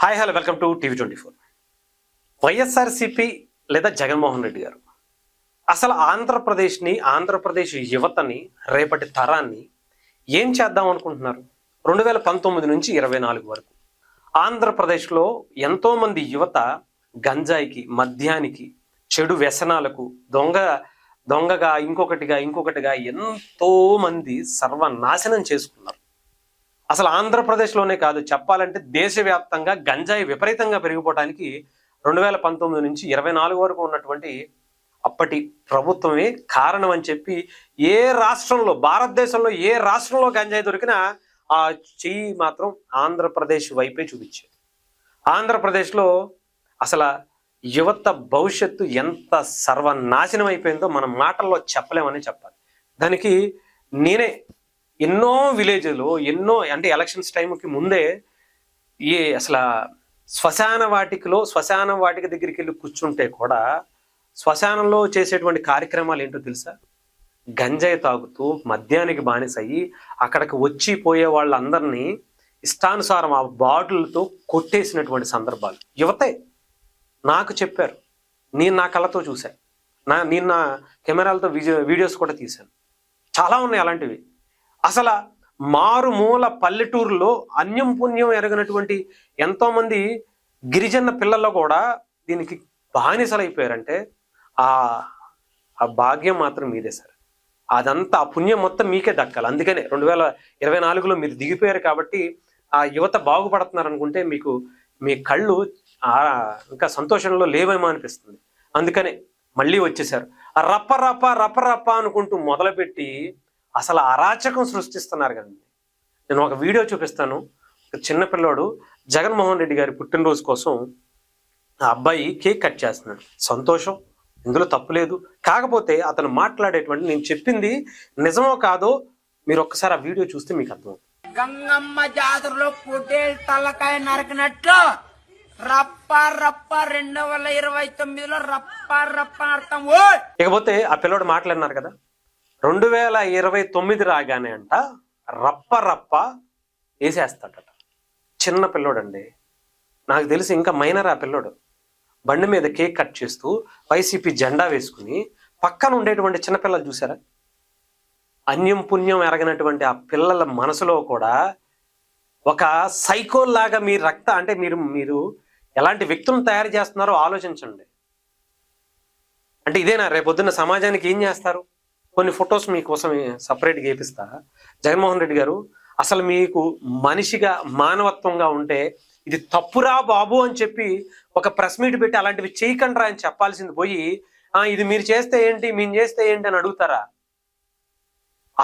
Hi hello welcome to TV 24. YSRCP లేదా జగన్మోహన్ రెడ్డి గారు అసలు ఆంధ్రప్రదేశ్ యువతని రేపటి తరాన్ని ఏం చేద్దాం అనుకుంటున్నారు? 2019 నుంచి 24 వరకు ఆంధ్రప్రదేశ్లో ఎంతోమంది యువత గంజాయికి, మద్యానికి, చెడు వ్యసనాలకు, దొంగగా ఇంకొకటిగా ఎంతో మంది సర్వనాశనం చేసుకున్నారు. అసలు ఆంధ్రప్రదేశ్లోనే కాదు, చెప్పాలంటే దేశవ్యాప్తంగా గంజాయి విపరీతంగా పెరిగిపోవడానికి 2019 నుంచి 24 వరకు ఉన్నటువంటి అప్పటి ప్రభుత్వమే కారణం అని చెప్పి భారతదేశంలో ఏ రాష్ట్రంలో గంజాయి దొరికినా ఆ చెయ్యి మాత్రం ఆంధ్రప్రదేశ్ వైపే చూపించేది. ఆంధ్రప్రదేశ్లో అసలు యువత భవిష్యత్తు ఎంత సర్వనాశనం అయిపోయిందో మన మాటల్లో చెప్పలేమని చెప్పాలి. దానికి నేనే ఎన్నో విలేజ్లో అంటే ఎలక్షన్స్ టైంకి ముందే అసలు శ్మశాన వాటిక దగ్గరికి వెళ్ళి కూర్చుంటే కూడా శ్మశానంలో చేసేటువంటి కార్యక్రమాలు ఏంటో తెలుసా? గంజాయి తాగుతూ మద్యానికి బానిసయ్యి అక్కడికి వచ్చి పోయే వాళ్ళందరినీ ఇష్టానుసారం ఆ బాటిల్తో కొట్టేసినటువంటి సందర్భాలు యువతే నాకు చెప్పారు. నేను నా కళ్ళతో చూశాను. నేను నా కెమెరాలతో వీడియోస్ కూడా తీశాను. చాలా ఉన్నాయి అలాంటివి. అసలు మారుమూల పల్లెటూరులో అన్యం పుణ్యం ఎరగనటువంటి ఎంతోమంది గిరిజన పిల్లల్లో కూడా దీనికి బానిసలైపోయారంటే ఆ భాగ్యం మాత్రం మీదే సార్. అదంతా ఆ పుణ్యం మొత్తం మీకే దక్కాలి. అందుకనే 2024లో మీరు దిగిపోయారు కాబట్టి ఆ యువత బాగుపడుతున్నారు అనుకుంటే మీకు మీ కళ్ళు ఇంకా సంతోషంలో లేవేమో అనిపిస్తుంది. అందుకనే మళ్ళీ వచ్చేసారు. ఆ రప్ప అనుకుంటూ మొదలుపెట్టి అసలు అరాచకం సృష్టిస్తున్నారు కదండి. నేను ఒక వీడియో చూపిస్తాను. ఒక చిన్నపిల్లోడు జగన్మోహన్ రెడ్డి గారి పుట్టినరోజు కోసం ఆ అబ్బాయి కేక్ కట్ చేస్తున్నాడు. సంతోషం, ఇందులో తప్పు లేదు. కాకపోతే అతను మాట్లాడేటువంటి నేను చెప్పింది నిజమో కాదో మీరు ఒక్కసారి ఆ వీడియో చూస్తే మీకు అర్థమవుతుంది. గంగమ్మ జాతరలో పొట్టేలు తలకాయ నరకినట్టు రప్ప 2029లో రప్ప అర్థం. ఇకపోతే ఆ పిల్లోడు మాట్లాడినారు కదా, 2029 రాగానే అంట రప్ప వేసేస్తాడట. చిన్న పిల్లోడండి, నాకు తెలిసి ఇంకా మైనర్. ఆ పిల్లోడు బండి మీద కేక్ కట్ చేస్తూ వైసీపీ జెండా వేసుకుని పక్కన ఉండేటువంటి చిన్నపిల్లలు చూసారా? అన్యం పుణ్యం ఎరగనటువంటి ఆ పిల్లల మనసులో కూడా ఒక సైకోల్లాగా మీరు ఎలాంటి వ్యక్తులను తయారు చేస్తున్నారో ఆలోచించండి. అంటే ఇదేనా రేపొద్దున్న సమాజానికి ఏం చేస్తారు? కొన్ని ఫొటోస్ మీకోసం సపరేట్గా వేపిస్తా. జగన్మోహన్ రెడ్డి గారు, అసలు మీకు మనిషిగా మానవత్వంగా ఉంటే ఇది తప్పురా బాబు అని చెప్పి ఒక ప్రెస్ మీట్ పెట్టి అలాంటివి చేయకండ్రా అని చెప్పాల్సింది పోయి ఇది మీరు చేస్తే ఏంటి, మేము చేస్తే ఏంటి అని అడుగుతారా?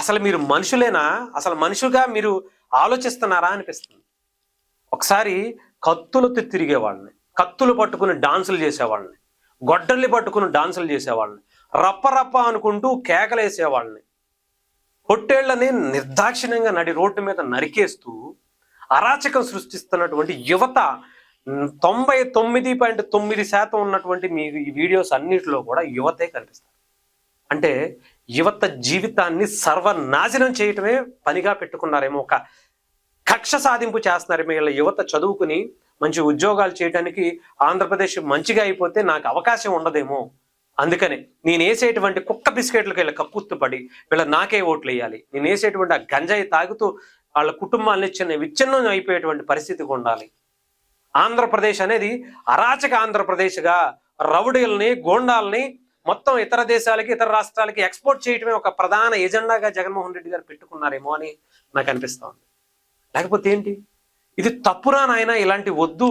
అసలు మీరు మనుషులేనా? అసలు మనుషుగా మీరు ఆలోచిస్తున్నారా అనిపిస్తుంది. ఒకసారి కత్తులతో తిరిగే వాళ్ళని, కత్తులు పట్టుకుని డాన్సులు చేసేవాళ్ళని, గొడ్డల్ని పట్టుకుని డాన్సులు చేసేవాళ్ళని, రప్ప అనుకుంటూ కేకలేసేవాళ్ళని, పొట్టేళ్లని నిర్దాక్షిణ్యంగా నడి రోడ్డు మీద నరికేస్తూ అరాచకం సృష్టిస్తున్నటువంటి యువత 99.9% ఉన్నటువంటి మీ ఈ వీడియోస్ అన్నిటిలో కూడా యువతే కనిపిస్తారు. అంటే యువత జీవితాన్ని సర్వనాశనం చేయటమే పనిగా పెట్టుకున్నారేమో, ఒక కక్ష సాధింపు చేస్తున్నారేమో. ఇలా యువత చదువుకుని మంచి ఉద్యోగాలు చేయడానికి ఆంధ్రప్రదేశ్ మంచిగా అయిపోతే నాకు అవకాశం ఉండదేమో, అందుకనే నేను వేసేటువంటి కుక్క బిస్కెట్లకు వీళ్ళ కక్కుర్తుపడి వీళ్ళ నాకే ఓట్లు వేయాలి, నేను వేసేటువంటి ఆ గంజాయి తాగుతూ వాళ్ళ కుటుంబాలని విచ్ఛిన్నం అయిపోయేటువంటి పరిస్థితికి ఉండాలి. ఆంధ్రప్రదేశ్ అనేది అరాచక ఆంధ్రప్రదేశ్గా రౌడీల్ని, గోండాల్ని మొత్తం ఇతర దేశాలకి, ఇతర రాష్ట్రాలకి ఎక్స్పోర్ట్ చేయటమే ఒక ప్రధాన ఎజెండాగా జగన్మోహన్ రెడ్డి గారు పెట్టుకున్నారేమో అని నాకు అనిపిస్తా ఉంది. లేకపోతే ఏంటి, ఇది తప్పురా నాయన, ఇలాంటి వద్దు,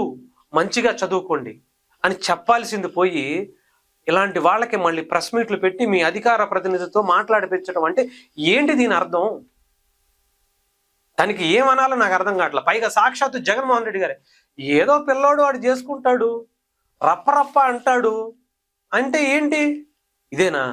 మంచిగా చదువుకోండి అని చెప్పాల్సింది పోయి ఇలాంటి వాళ్ళకి మళ్ళీ ప్రెస్ మీట్లు పెట్టి మీ అధికార ప్రతినిధితో మాట్లాడిపించడం అంటే ఏంటి దీని అర్థం? దానికి ఏమనాలో నాకు అర్థం కావట్లా. పైగా సాక్షాత్తు జగన్మోహన్ రెడ్డి గారే ఏదో పిల్లోడు వాడు చేసుకుంటాడు, రప్ప అంటాడు అంటే ఏంటి? ఇదేనా?